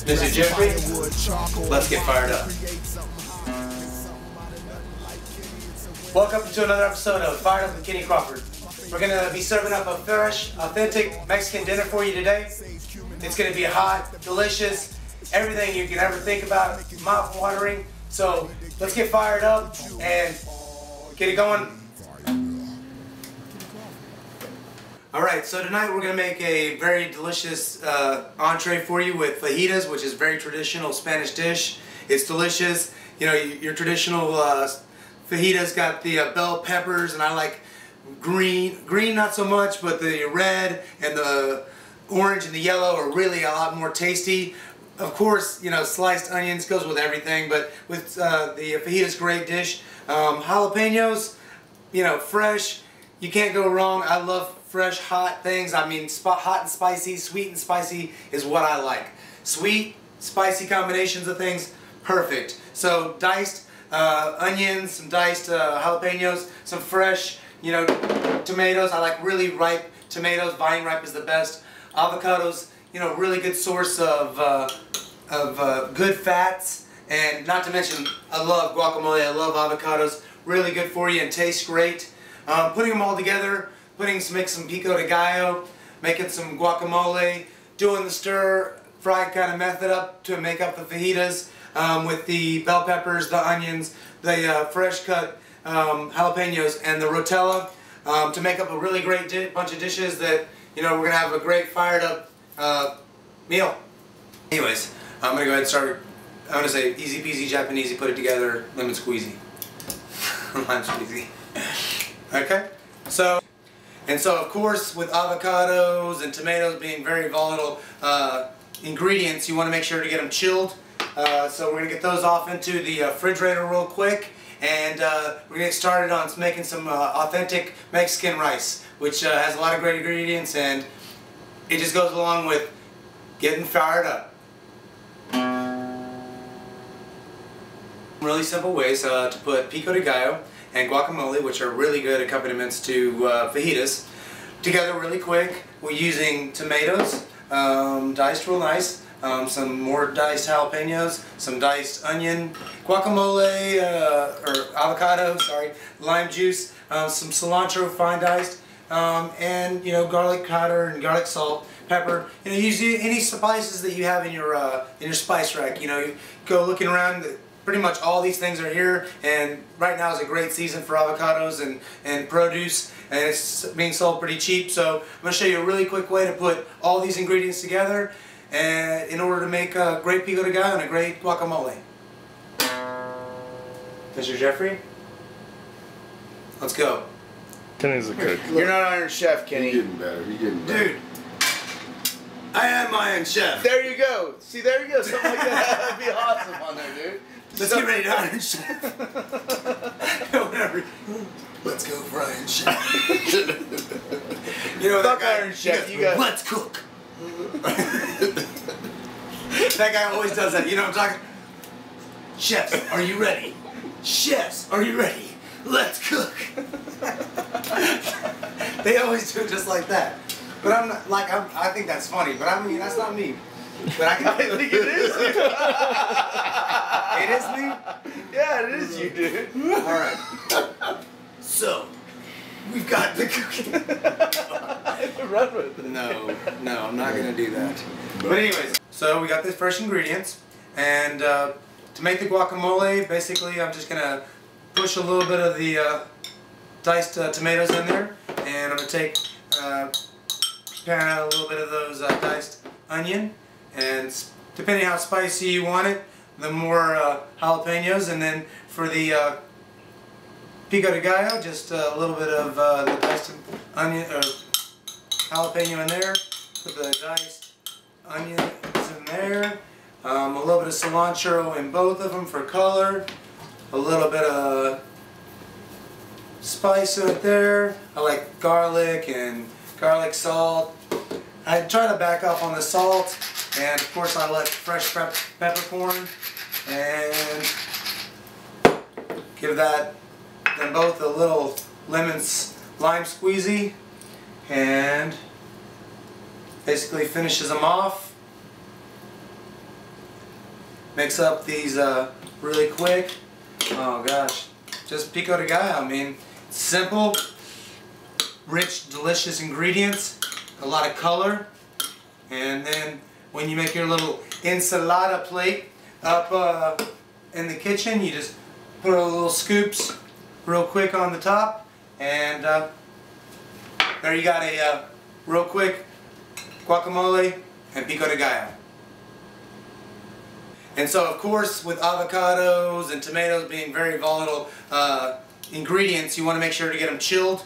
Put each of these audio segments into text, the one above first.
This is Jeffrey. Let's get fired up. Welcome to another episode of Fired Up with Kenny Crawford. We're going to be serving up a fresh, authentic Mexican dinner for you today. It's going to be hot, delicious, everything you can ever think about, mouth-watering. So let's get fired up and get it going. Alright, so tonight we're going to make a very delicious entree for you with fajitas, which is a very traditional Spanish dish. It's delicious. You know, your traditional fajitas got the bell peppers, and I like green not so much, but the red and the orange and the yellow are really a lot more tasty. Of course, you know, sliced onions goes with everything, but with the fajitas great dish. Jalapenos, you know, fresh, you can't go wrong. I love fresh, hot things. I mean, hot and spicy, sweet and spicy is what I like. Sweet, spicy combinations of things, perfect. So diced onions, some diced jalapenos, some fresh, you know, tomatoes. I like really ripe tomatoes. Vine ripe is the best. Avocados, you know, really good source of good fats. And not to mention, I love guacamole. I love avocados. Really good for you and tastes great. Putting them all together, make some pico de gallo, making some guacamole, doing the stir-fry kind of method up to make up the fajitas with the bell peppers, the onions, the fresh cut jalapenos, and the rotella to make up a really great bunch of dishes that, you know, we're going to have a great fired up meal. Anyways, I'm going to go ahead and start. I'm going to say easy peasy Japanese, put it together, lemon squeezy. Lime squeezy. Okay? So of course, with avocados and tomatoes being very volatile ingredients, you want to make sure to get them chilled. So we're going to get those off into the refrigerator real quick, and we're going to get started on making some authentic Mexican rice, which has a lot of great ingredients, and it just goes along with getting fired up. Really simple ways to put pico de gallo and guacamole, which are really good accompaniments to fajitas, together really quick. We're using tomatoes, diced real nice, some more diced jalapenos, some diced onion, guacamole, or avocado, sorry, lime juice, some cilantro fine diced, and, you know, garlic powder and garlic salt, pepper. You know, use any spices that you have in your spice rack. You know, you go looking around. Pretty much all these things are here, and right now is a great season for avocados and produce, and it's being sold pretty cheap. So I'm going to show you a really quick way to put all these ingredients together and in order to make a great pico de gallo and a great guacamole. Mr. Jeffrey, let's go. Kenny's a cook. You're not Iron Chef, Kenny. You're getting better. You're getting better. Dude, I am Iron Chef. There you go. See, there you go. Something like that would be awesome on there, dude. Let's get ready to Iron Chef. Whatever. Let's go for Iron Chef. You know, Fuck that guy, Iron Chef. You got. Let's cook. That guy always does that. You know what I'm talking? Chefs, are you ready? Chefs, are you ready? Let's cook. They always do it just like that. But I'm not like I think that's funny. But I mean, that's not me. But I think it is you. It is me? Yeah, it is you, dude. Alright. So, we've got the cooking. Run with it. No, I'm not going to do that. But anyways, so we got the fresh ingredients. And to make the guacamole, basically I'm just going to push a little bit of the diced tomatoes in there. And I'm going to take a little bit of those diced onion. And depending how spicy you want it, the more jalapenos, and then for the pico de gallo, just a little bit of the diced onion or jalapeno in there. Put the diced onions in there. A little bit of cilantro in both of them for color. A little bit of spice right there. I like garlic and garlic salt. I try to back off on the salt. And of course I like fresh peppercorn, and give them both a little lime squeezy, and basically finishes them off. mix up these really quick. Oh gosh, just pico de gallo. I mean, simple, rich, delicious ingredients, a lot of color, and then when you make your little ensalada plate up in the kitchen, you just put a little scoops real quick on the top, and there you got a real quick guacamole and pico de gallo. And so, of course, with avocados and tomatoes being very volatile ingredients, you want to make sure to get them chilled.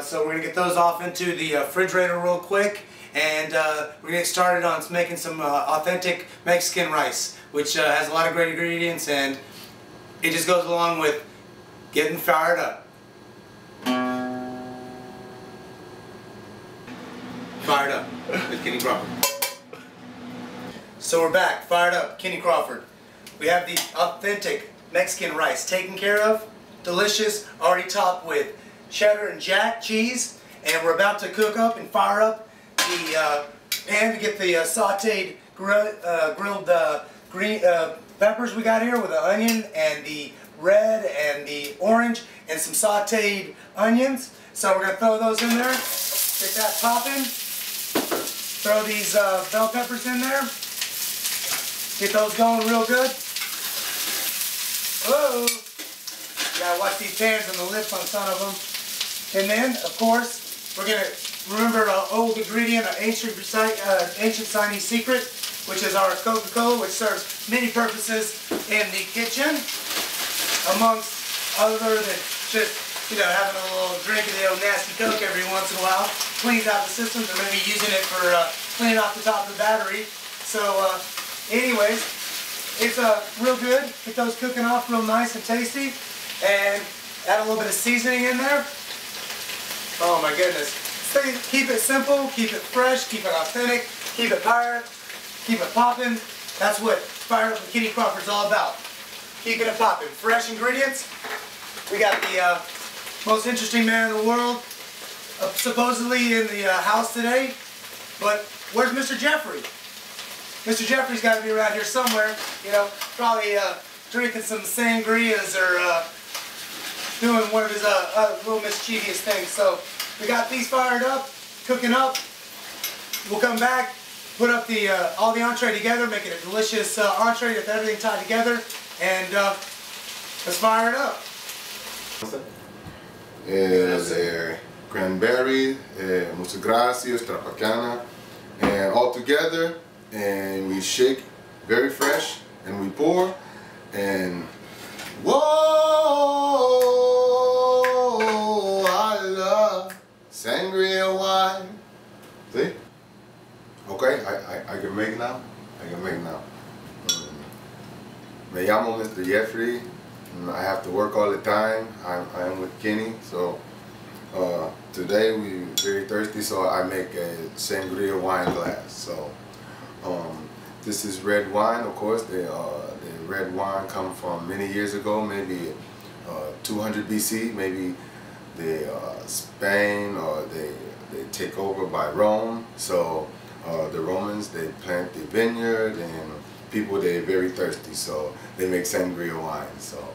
So we're going to get those off into the refrigerator real quick, and we're going to get started on making some authentic Mexican rice, which has a lot of great ingredients, and it just goes along with getting fired up. Fired up with Kenny Crawford. So we're back, fired up, Kenny Crawford. We have the authentic Mexican rice taken care of, delicious, already topped with cheddar and jack cheese, and we're about to cook up and fire up the pan to get the sauteed grilled green peppers we got here with the onion and the red and the orange and some sauteed onions. So we're going to throw those in there, get that popping, throw these bell peppers in there, get those going real good. Whoa! You gotta watch these pans and the lips on some of them. And then, of course, we're gonna remember an old ingredient, an ancient Chinese secret, which is our Coca-Cola, which serves many purposes in the kitchen, amongst other than just, you know, having a little drink of the old nasty Coke every once in a while. Cleans out the systems. We're gonna be using it for cleaning off the top of the battery. So, anyways, it's real good. Get those cooking off real nice and tasty, and add a little bit of seasoning in there. Oh my goodness. Keep it simple, keep it fresh, keep it authentic, keep it pirate, keep it popping. That's what Fire Up with Kenny Crawford's all about. Keeping it popping. Fresh ingredients. We got the most interesting man in the world supposedly in the house today. But where's Mr. Jeffrey? Mr. Jeffrey's got to be around here somewhere, you know, probably drinking some sangrias or doing one of his little mischievous things. So we got these fired up, cooking up. We'll come back, put up the all the entree together, make it a delicious entree with everything tied together, and let's fire it up. Cranberry, muchas gracias, trapacana, and all together. And we shake, very fresh, and we pour, and whoa, I love sangria wine. See? Okay, I can make now. I can make now. Me llamo Mr. Jeffrey. I have to work all the time. I am with Kenny, so today we very thirsty, so I make a sangria wine glass. So. This is red wine, of course. The red wine come from many years ago, maybe 200 BC, maybe Spain, or they take over by Rome. So the Romans, they plant the vineyard, and people, they're very thirsty, so they make sangria wine. So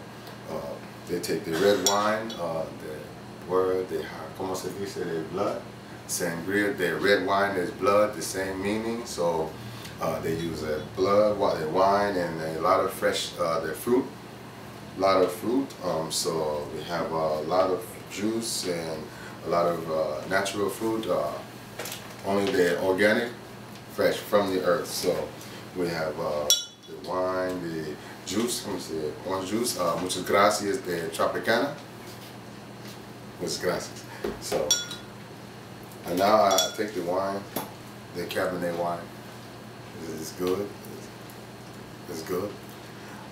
they take the red wine, the word, como se dice, the blood. Sangria, the red wine is blood, the same meaning. So they use blood, wine, and a lot of fresh, their fruit, a lot of fruit. So we have a lot of juice and a lot of natural fruit, only the organic, fresh from the earth. So we have the wine, the juice, como se dice, orange juice, muchas gracias de Tropicana. Muchas gracias. So, and now I take the wine, the Cabernet wine. It's good. It's good.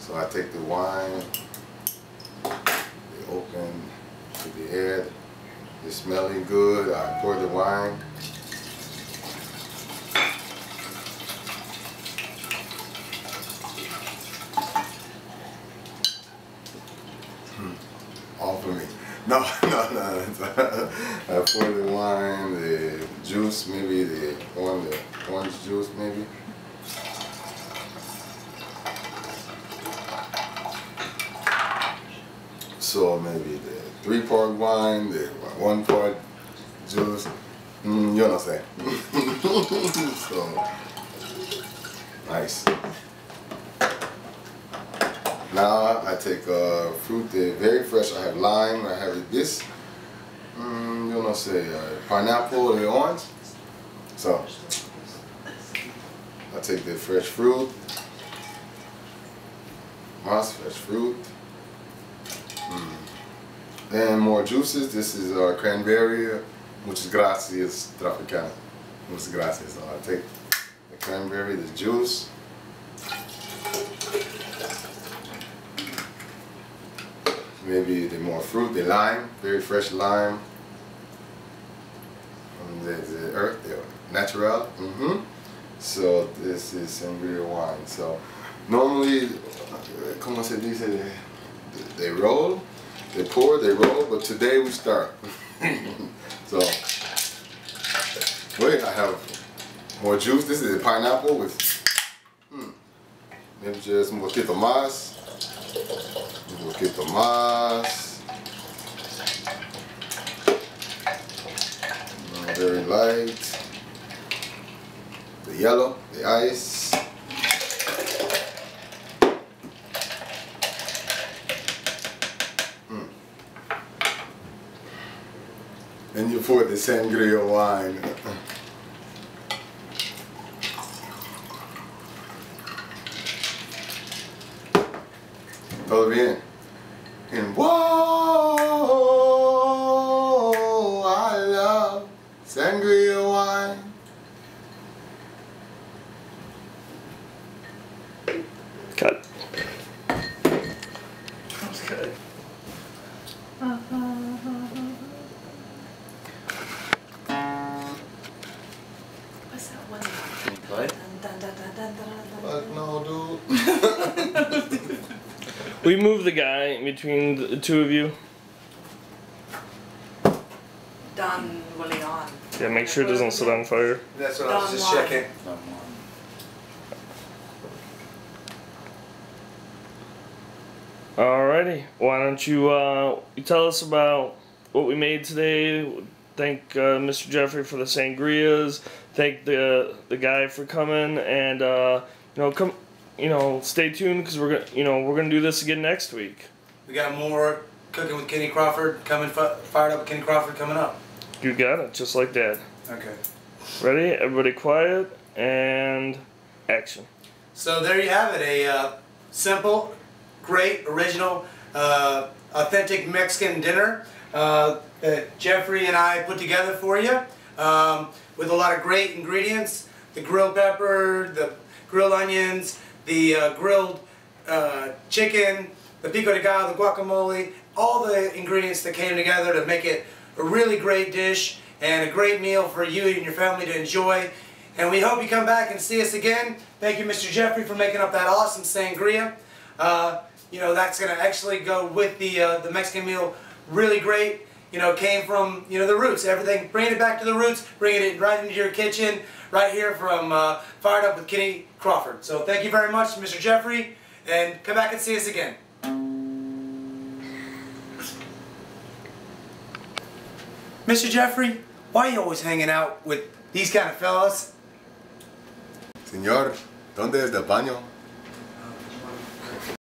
So I take the wine, they open to the air, it's smelling good. I pour the wine. All for me. No. I pour the wine, the juice, maybe the orange juice, maybe. So maybe the 3-part wine, the 1-part juice. Yo no sé. So nice. Now I take fruit, very fresh. I have lime. I have this. Yo no sé, pineapple or orange. So I take the fresh fruit. Fresh fruit. And more juices. This is cranberry. Muchas gracias, Tropicana. Muchas gracias. So I take the cranberry, the juice. Maybe the more fruit, the lime, very fresh lime. From the earth, the natural. So this is sangria wine. So normally, como se dice, they roll, they pour, they roll, but today we start. So, wait, I have more juice. This is a pineapple with, maybe just un poquito más. Un poquito más. Very light. The yellow, the ice. And you pour the sangria wine. Todo bien. And whoa, I love sangria wine. Cut. That was good. What's that one? Can you play? Fuck no, dude. We move the guy between the two of you. Don Willian. Yeah, make sure it doesn't sit on fire. That's what I was just Don Juan. checking. Not one. Alrighty, why don't you tell us about what we made today? Thank Mr. Jeffrey for the sangrias. Thank the guy for coming, and stay tuned because we're gonna do this again next week. We got more cooking with Kenny Crawford coming. Fired up with Kenny Crawford coming up. You got it, just like that. Okay. Ready? Everybody quiet and action. So there you have it, a simple, great, original, authentic Mexican dinner that Jeffrey and I put together for you with a lot of great ingredients. The grilled pepper, the grilled onions, the grilled chicken, the pico de gallo, the guacamole, all the ingredients that came together to make it a really great dish and a great meal for you and your family to enjoy. And we hope you come back and see us again. Thank you, Mr. Jeffrey, for making up that awesome sangria. That's going to actually go with the Mexican meal really great. Came from, the roots. Everything, bringing it back to the roots, bringing it right into your kitchen, right here from Fired Up with Kenny Crawford. So thank you very much, Mr. Jeffrey, and come back and see us again. Mr. Jeffrey, why are you always hanging out with these kind of fellas? Señor, ¿dónde es el baño?